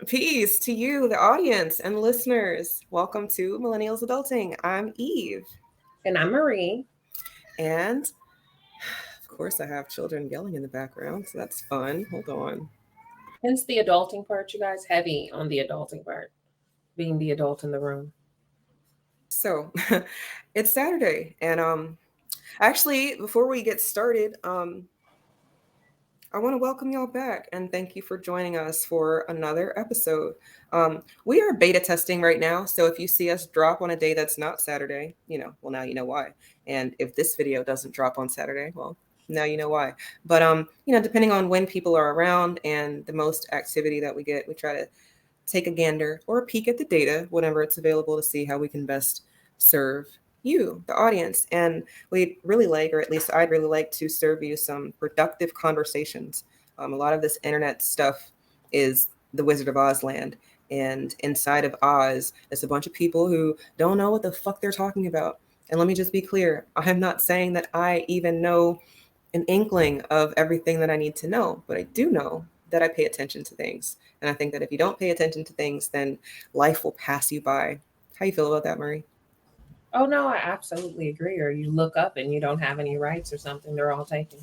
Peace to you, the audience and listeners. Welcome to Millennials Adulting. I'm Eve. And I'm Marie. And of course, I have children yelling in the background, so that's fun. Hold on. Hence the adulting part, you guys. Heavy on the adulting part, being the adult in the room. So it's Saturday. And actually, before we get started, I want to welcome y'all back and thank you for joining us for another episode. We are beta testing right now, so if you see us drop on a day that's not Saturday, well, now you know why. And if this video doesn't drop on Saturday, well, now you know why. But depending on when people are around and the most activity that we get, we try to take a gander or a peek at the data whenever it's available to see how we can best serve you, the audience. And we'd really like, or at least I'd really like to serve you some productive conversations. A lot of this internet stuff is the Wizard of Oz land. And inside of Oz, there's a bunch of people who don't know what the fuck they're talking about. And let me just be clear, I'm not saying that I even know an inkling of everything that I need to know, but I do know that I pay attention to things. And I think that if you don't pay attention to things, then life will pass you by. How you feel about that, Marie? Oh no, I absolutely agree. Or you look up and you don't have any rights or something; they're all taken.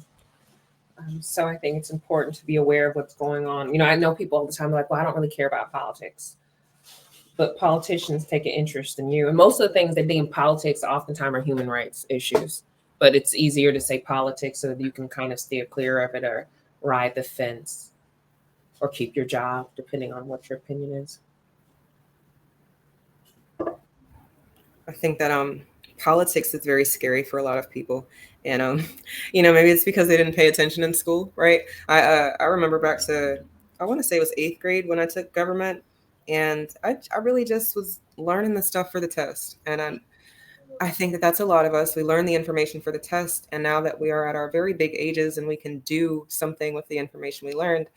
So I think it's important to be aware of what's going on. I know people all the time are like, "Well, I don't really care about politics," but politicians take an interest in you, and most of the things they think in politics oftentimes are human rights issues. But it's easier to say politics so that you can kind of steer clear of it or ride the fence or keep your job, depending on what your opinion is. I think that politics is very scary for a lot of people. And maybe it's because they didn't pay attention in school, right? I remember back to, I want to say it was 8th grade when I took government, and I really just was learning the stuff for the test. And I think that that's a lot of us. We learn the information for the test, and now that we are at our very big ages and we can do something with the information we learned,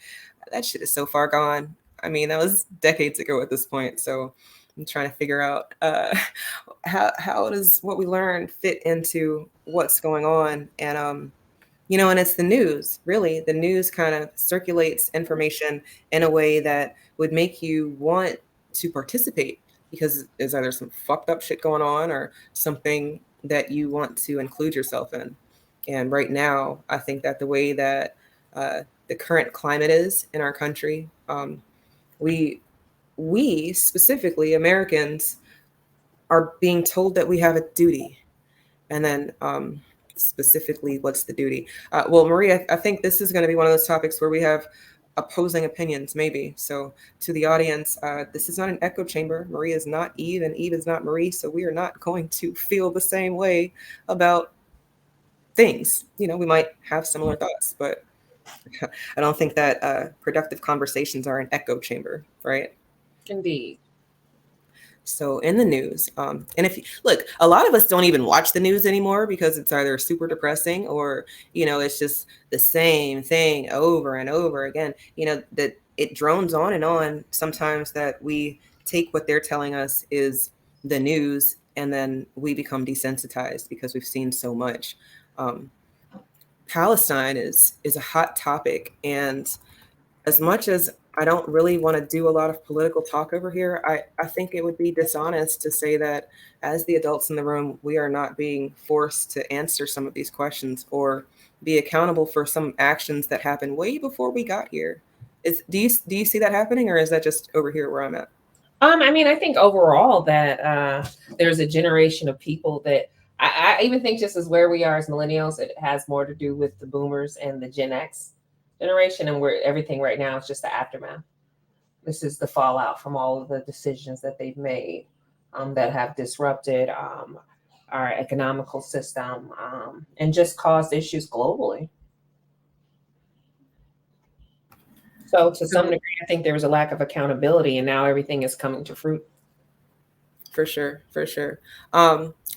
that shit is so far gone. I mean, that was decades ago at this point. So I'm trying to figure out how does what we learned fit into what's going on, and and it's the news. Really, the news kind of circulates information in a way that would make you want to participate because there's either some fucked up shit going on or something that you want to include yourself in. And right now, I think that the way that the current climate is in our country, we we specifically Americans are being told that we have a duty, and then specifically, what's the duty? Well, Maria, I think this is going to be one of those topics where we have opposing opinions, maybe. So, to the audience, this is not an echo chamber. Maria is not Eve, and Eve is not Marie. So, we are not going to feel the same way about things. We might have similar thoughts, but I don't think that productive conversations are an echo chamber, right? Indeed. So in the news, and if you look, a lot of us don't even watch the news anymore because it's either super depressing or it's just the same thing over and over again. That it drones on and on. Sometimes that we take what they're telling us is the news, and then we become desensitized because we've seen so much. Um, Palestine is a hot topic, and as much as I don't really want to do a lot of political talk over here, I think it would be dishonest to say that as the adults in the room, we are not being forced to answer some of these questions or be accountable for some actions that happened way before we got here. Do you see that happening, or is that just over here where I'm at? I think overall that there's a generation of people that I even think just as where we are as millennials, it has more to do with the boomers and the Gen X generation, and where everything right now is just the aftermath. This is the fallout from all of the decisions that they've made that have disrupted our economical system and just caused issues globally. So to some So degree, I think there was a lack of accountability, and now everything is coming to fruit. for sure, for sure.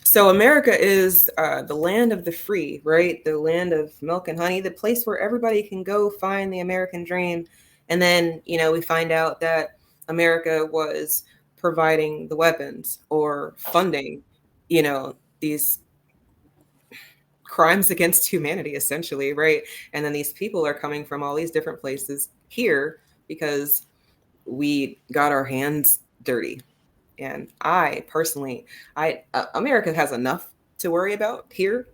So America is the land of the free, right? The land of milk and honey, the place where everybody can go find the American dream. And then, we find out that America was providing the weapons or funding, these crimes against humanity, essentially, right? And then these people are coming from all these different places here because we got our hands dirty. And I personally, America has enough to worry about here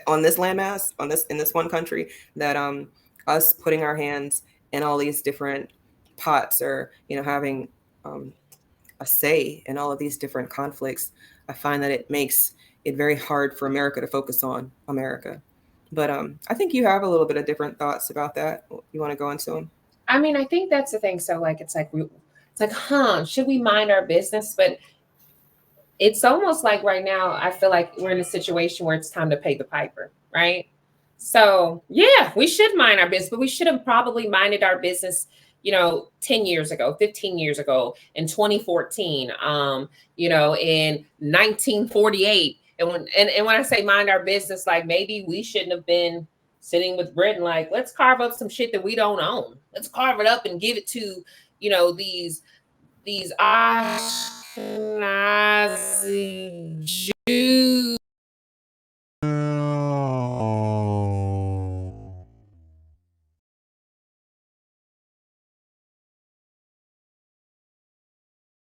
on this landmass, on this in this one country, that us putting our hands in all these different pots, or having um, a say in all of these different conflicts, I find that it makes it very hard for America to focus on America. But I think you have a little bit of different thoughts about that. You want to go into them? I mean, I think that's the thing. So like, it's like, should we mind our business? But it's almost like right now, I feel like we're in a situation where it's time to pay the piper, right? So yeah, we should mind our business, but we should have probably minded our business, 10 years ago, 15 years ago, in 2014, in 1948. And when I say mind our business, like maybe we shouldn't have been sitting with Britain, like, let's carve up some shit that we don't own. Let's carve it up and give it to, these Ashkenazi